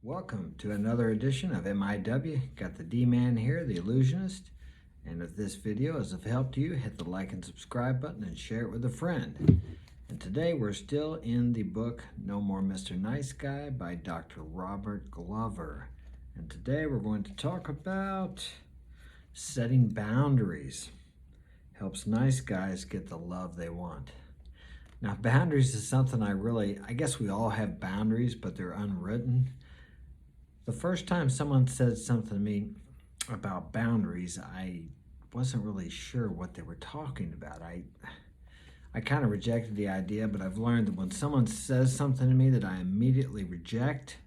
Welcome to another edition of MIW. Got the D-Man here, the illusionist. And if this video is of help to you, hit the like and subscribe button and share it with a friend. And today we're still in the book No More Mr. Nice Guy by Dr. Robert Glover. And today we're going to talk about setting boundaries. Helps nice guys get the love they want. Now, boundaries is something I guess we all have boundaries, but they're unwritten. The first time someone said something to me about boundaries, I wasn't really sure what they were talking about. I kind of rejected the idea, but I've learned that when someone says something to me that I immediately reject,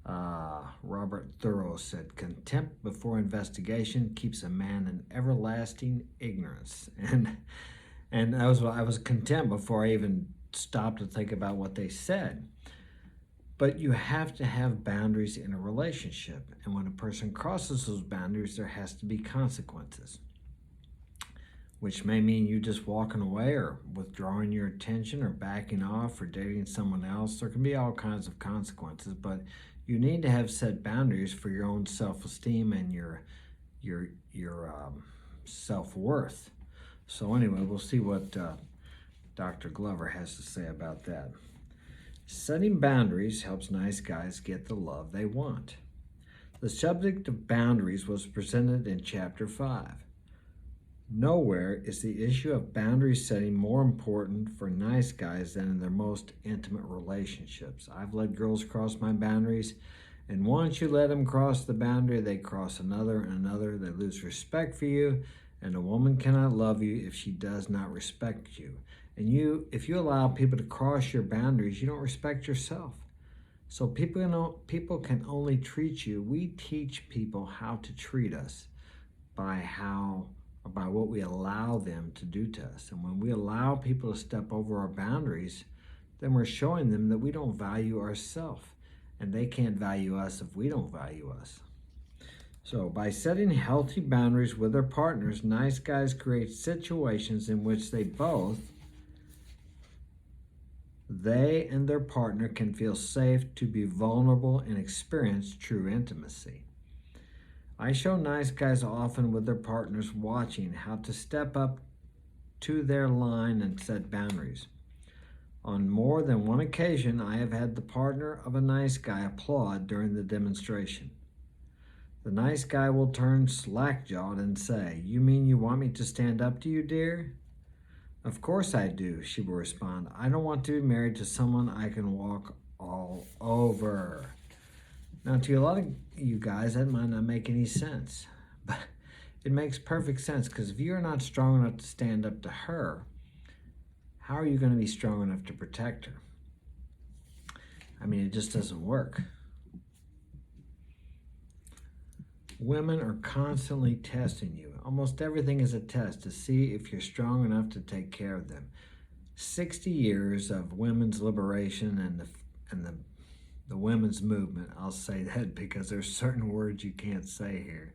Robert Thoreau said, "Contempt before investigation keeps a man in everlasting ignorance." And I was contempt before I even stopped to think about what they said. But you have to have boundaries in a relationship. And when a person crosses those boundaries, there has to be consequences, which may mean you just walking away or withdrawing your attention or backing off or dating someone else. There can be all kinds of consequences, but you need to have set boundaries for your own self-esteem and your self-worth. So anyway, we'll see what Dr. Glover has to say about that. Setting boundaries helps nice guys get the love they want. The subject of boundaries was presented in Chapter 5. Nowhere is the issue of boundary setting more important for nice guys than in their most intimate relationships. I've let girls cross my boundaries, and once you let them cross the boundary, they cross another and another. They lose respect for you, and a woman cannot love you if she does not respect you. And if you allow people to cross your boundaries, you don't respect yourself. So people can only treat you. We teach people how to treat us by what we allow them to do to us. And when we allow people to step over our boundaries, then we're showing them that we don't value ourselves, and they can't value us if we don't value us. So by setting healthy boundaries with their partners, nice guys create situations in which they and their partner can feel safe to be vulnerable and experience true intimacy. I show nice guys often with their partners watching how to step up to their line and set boundaries. On more than one occasion, I have had the partner of a nice guy applaud during the demonstration. The nice guy will turn slack-jawed and say, "You mean you want me to stand up to you, dear?" "Of course I do," she will respond. "I don't want to be married to someone I can walk all over." Now, to a lot of you guys, that might not make any sense, but it makes perfect sense, because if you're not strong enough to stand up to her, how are you going to be strong enough to protect her? I mean, it just doesn't work. Women are constantly testing you. Almost everything is a test to see if you're strong enough to take care of them. 60 years of women's liberation and the women's movement, I'll say that because there's certain words you can't say here.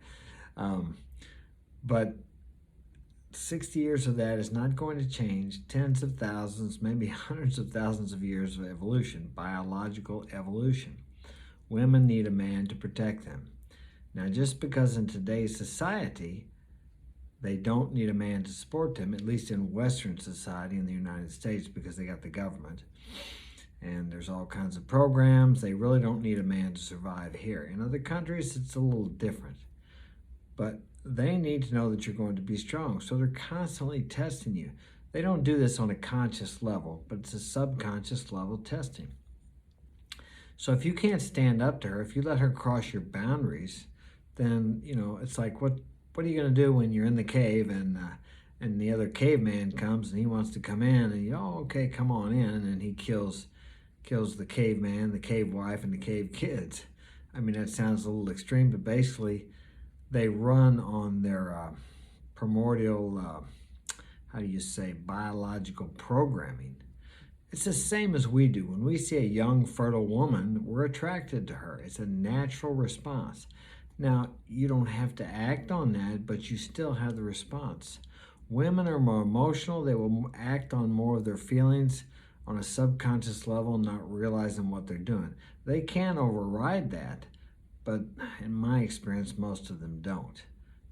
But 60 years of that is not going to change tens of thousands, maybe hundreds of thousands of years of evolution, biological evolution. Women need a man to protect them. Now, just because in today's society, they don't need a man to support them, at least in Western society in the United States, because they got the government, and there's all kinds of programs, they really don't need a man to survive here. In other countries, it's a little different. But they need to know that you're going to be strong, so they're constantly testing you. They don't do this on a conscious level, but it's a subconscious level testing. So if you can't stand up to her, if you let her cross your boundaries, then, it's like, what are you going to do when you're in the cave and the other caveman comes and he wants to come in, and okay, come on in, and he kills the caveman, the cave wife, and the cave kids. I mean, that sounds a little extreme, but basically they run on their primordial, biological programming. It's the same as we do. When we see a young, fertile woman, we're attracted to her. It's a natural response. Now, you don't have to act on that, but you still have the response. Women are more emotional. They will act on more of their feelings on a subconscious level, not realizing what they're doing. They can override that, but in my experience, most of them don't,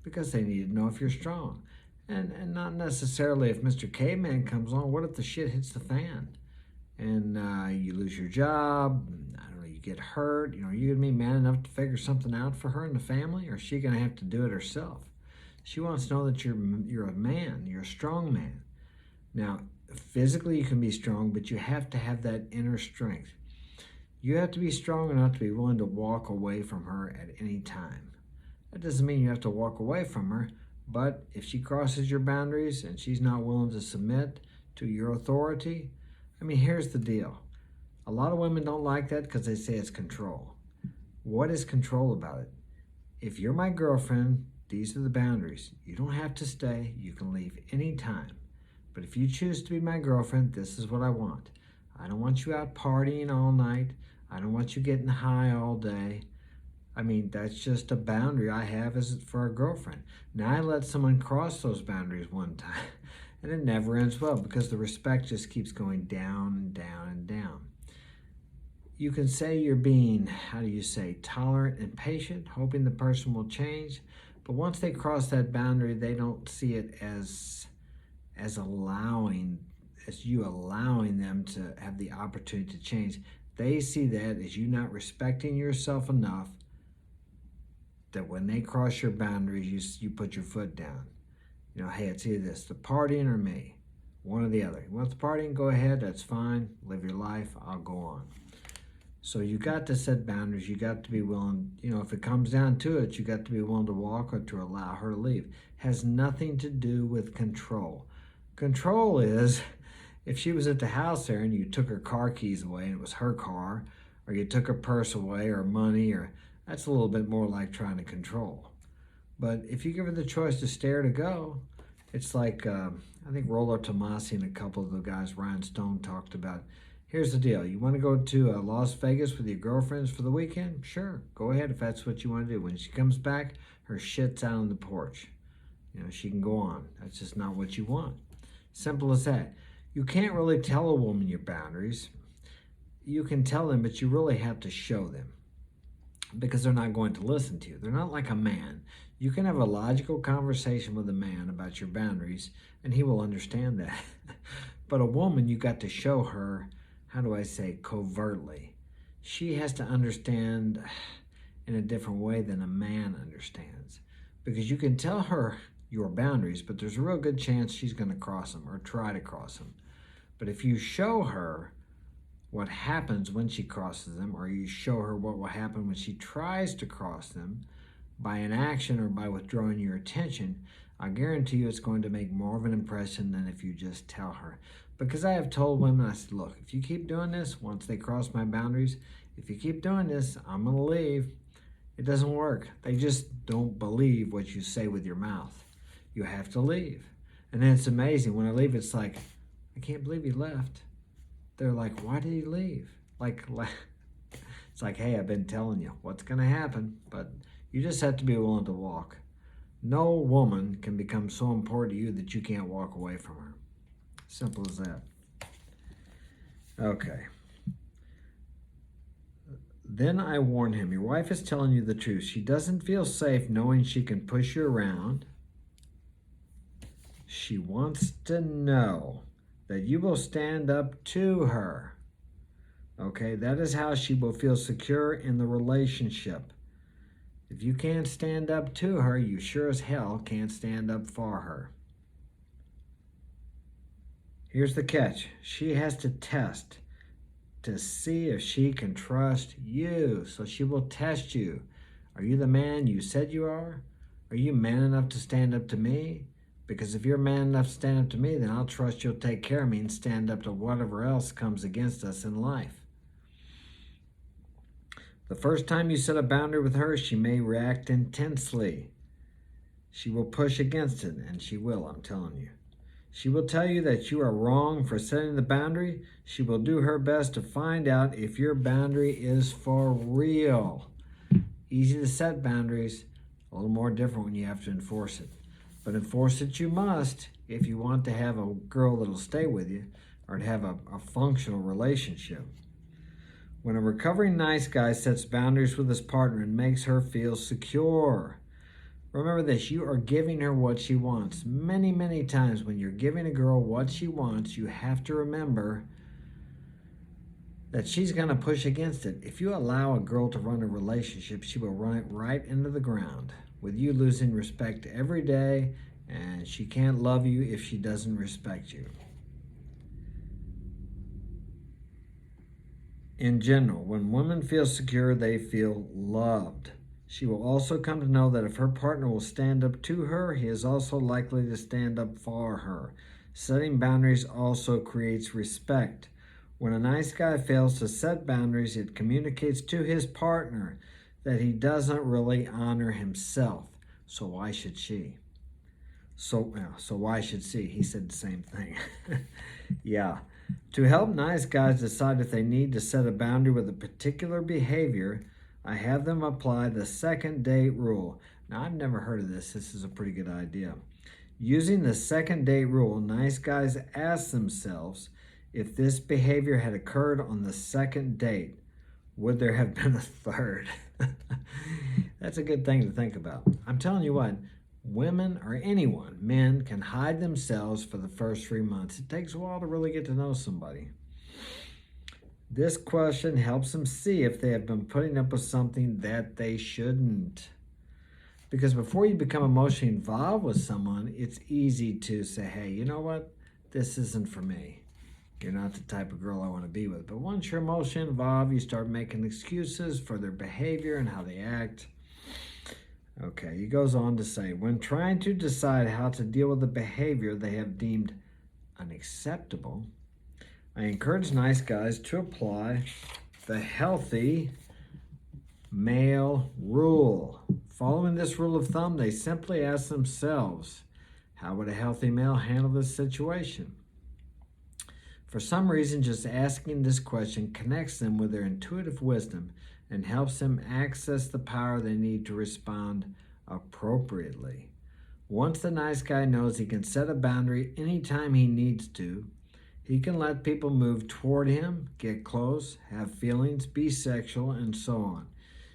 because they need to know if you're strong. And not necessarily if Mr. Caveman comes on. What if the shit hits the fan and you lose your job? I don't know, you get hurt. You know, are you gonna be man enough to figure something out for her and the family, or is she gonna have to do it herself? She wants to know that you're a man, you're a strong man. Now, physically you can be strong, but you have to have that inner strength. You have to be strong enough to be willing to walk away from her at any time. That doesn't mean you have to walk away from her, but if she crosses your boundaries and she's not willing to submit to your authority, I mean, here's the deal. A lot of women don't like that because they say it's control. What is control about it? If you're my girlfriend, these are the boundaries. You don't have to stay. You can leave anytime. But if you choose to be my girlfriend, this is what I want. I don't want you out partying all night. I don't want you getting high all day. I mean, that's just a boundary I have as for a girlfriend. Now, I let someone cross those boundaries one time, and it never ends well because the respect just keeps going down and down and down. You can say you're being, how do you say, tolerant and patient, hoping the person will change. But once they cross that boundary, they don't see it as you allowing them to have the opportunity to change. They see that as you not respecting yourself enough that when they cross your boundaries, you put your foot down. You know, hey, it's either this, the partying or me, one or the other. You want the partying, go ahead, that's fine, live your life, I'll go on. So you got to set boundaries. You got to be willing, you know, if it comes down to it, you got to be willing to walk or to allow her to leave. Has nothing to do with control. Control is if she was at the house there and you took her car keys away and it was her car, or you took her purse away or money, or that's a little bit more like trying to control. But if you give her the choice to stay or to go, it's like, I think Rollo Tomasi and a couple of the guys, Ryan Stone, talked about, here's the deal. You want to go to Las Vegas with your girlfriends for the weekend? Sure, go ahead if that's what you want to do. When she comes back, her shit's out on the porch. You know, she can go on. That's just not what you want. Simple as that. You can't really tell a woman your boundaries. You can tell them, but you really have to show them, because they're not going to listen to you. They're not like a man. You can have a logical conversation with a man about your boundaries, and he will understand that. But a woman, you got to show her, how do I say, covertly. She has to understand in a different way than a man understands. Because you can tell her your boundaries, but there's a real good chance she's going to cross them or try to cross them. But if you show her what happens when she crosses them, or you show her what will happen when she tries to cross them by inaction or by withdrawing your attention, I guarantee you it's going to make more of an impression than if you just tell her. Because I have told women, I said, look, if you keep doing this, once they cross my boundaries, if you keep doing this, I'm going to leave. It doesn't work. They just don't believe what you say with your mouth. You have to leave. And then it's amazing. When I leave, it's like, I can't believe he left. They're like, why did he leave? Like, it's like, hey, I've been telling you what's going to happen, but you just have to be willing to walk. No woman can become so important to you that you can't walk away from her. Simple as that. Okay. Then I warn him, your wife is telling you the truth. She doesn't feel safe knowing she can push you around. She wants to know that you will stand up to her. Okay, that is how she will feel secure in the relationship. If you can't stand up to her, you sure as hell can't stand up for her. Here's the catch. She has to test to see if she can trust you. So she will test you. Are you the man you said you are? Are you man enough to stand up to me? Because if you're man enough to stand up to me, then I'll trust you'll take care of me and stand up to whatever else comes against us in life. The first time you set a boundary with her, she may react intensely. She will push against it, and she will, I'm telling you. She will tell you that you are wrong for setting the boundary. She will do her best to find out if your boundary is for real. Easy to set boundaries, a little more different when you have to enforce it. But enforce it you must if you want to have a girl that'll stay with you. or to have a functional relationship. When a recovering nice guy sets boundaries with his partner and makes her feel secure, remember this, you are giving her what she wants. Many, many times when you're giving a girl what she wants, you have to remember that she's going to push against it. If you allow a girl to run a relationship, she will run it right into the ground, with you losing respect every day, and she can't love you if she doesn't respect you. In general, when women feel secure, they feel loved. She will also come to know that if her partner will stand up to her, he is also likely to stand up for her. Setting boundaries also creates respect. When a nice guy fails to set boundaries, it communicates to his partner that he doesn't really honor himself. So why should she? So why should she? He said the same thing. Yeah. To help nice guys decide if they need to set a boundary with a particular behavior, I have them apply the second date rule. Now, I've never heard of this. This is a pretty good idea. Using the second date rule, nice guys ask themselves, if this behavior had occurred on the second date, would there have been a third? That's a good thing to think about. I'm telling you what, women or anyone, men, can hide themselves for the first 3 months. It takes a while to really get to know somebody. This question helps them see if they have been putting up with something that they shouldn't. Because before you become emotionally involved with someone, it's easy to say, hey, you know what? This isn't for me. You're not the type of girl I want to be with. But once you're emotionally involved, you start making excuses for their behavior and how they act. Okay, he goes on to say, when trying to decide how to deal with the behavior they have deemed unacceptable, I encourage nice guys to apply the healthy male rule. Following this rule of thumb, they simply ask themselves, how would a healthy male handle this situation? For some reason, just asking this question connects them with their intuitive wisdom and helps them access the power they need to respond appropriately. Once the nice guy knows he can set a boundary anytime he needs to, he can let people move toward him, get close, have feelings, be sexual, and so on.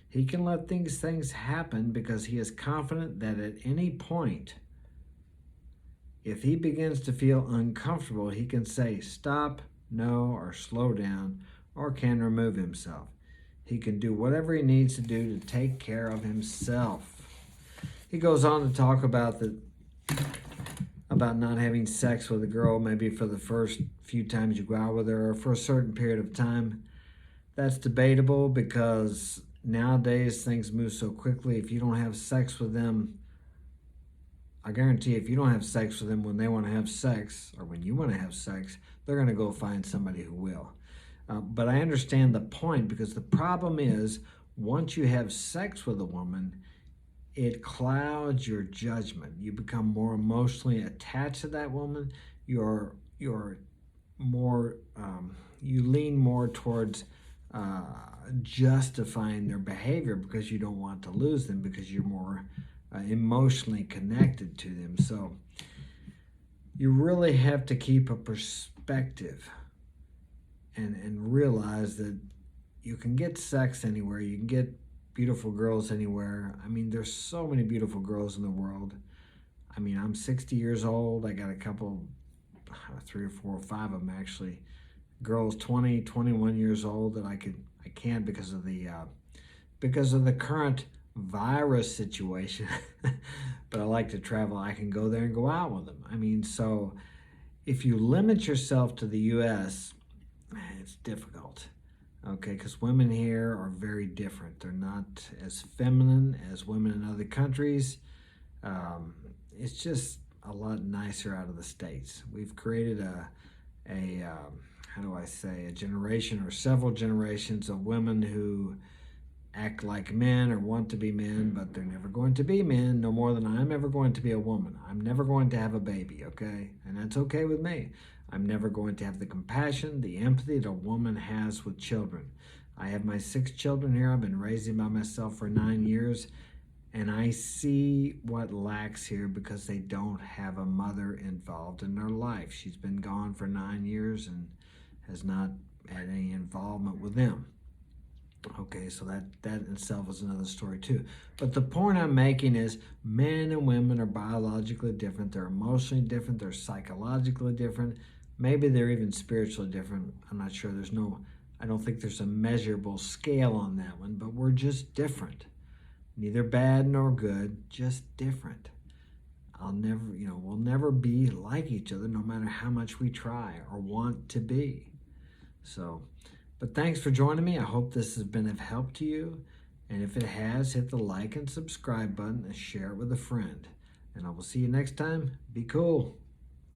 He can let these things happen because he is confident that at any point, if he begins to feel uncomfortable, he can say stop, no, or slow down, or can remove himself. He can do whatever he needs to do to take care of himself. He goes on to talk about not having sex with a girl maybe for the first few times you go out with her or for a certain period of time. That's debatable because nowadays things move so quickly. If you don't have sex with them, I guarantee if you don't have sex with them when they want to have sex or when you want to have sex, they're going to go find somebody who will. But I understand the point, because the problem is once you have sex with a woman, it clouds your judgment. You become more emotionally attached to that woman. You're more you lean more towards justifying their behavior because you don't want to lose them, because you're more emotionally connected to them. So you really have to keep a perspective and realize that you can get sex anywhere. You can get beautiful girls anywhere. I mean, there's so many beautiful girls in the world. I mean, I'm 60 years old. I got a couple, 3 or 4 or 5 of them actually. Girls 20, 21 years old that I can't because of the current virus situation. But I like to travel. I can go there and go out with them. I mean, so if you limit yourself to the U.S., it's difficult. Okay, because women here are very different. They're not as feminine as women in other countries. It's just a lot nicer out of the States. We've created a generation or several generations of women who act like men or want to be men, but they're never going to be men, no more than I'm ever going to be a woman. I'm never going to have a baby, okay? And that's okay with me. I'm never going to have the compassion, the empathy that a woman has with children. I have my 6 children here. I've been raising by myself for 9 years, And I see what lacks here because they don't have a mother involved in their life. She's been gone for 9 years and has not had any involvement with them. Okay, so that in itself is another story too. But the point I'm making is men and women are biologically different. They're emotionally different. They're psychologically different. Maybe they're even spiritually different. I'm not sure. I don't think there's a measurable scale on that one, but we're just different. Neither bad nor good, just different. We'll never be like each other no matter how much we try or want to be. But thanks for joining me. I hope this has been of help to you. And if it has, hit the like and subscribe button and share it with a friend. And I will see you next time. Be cool.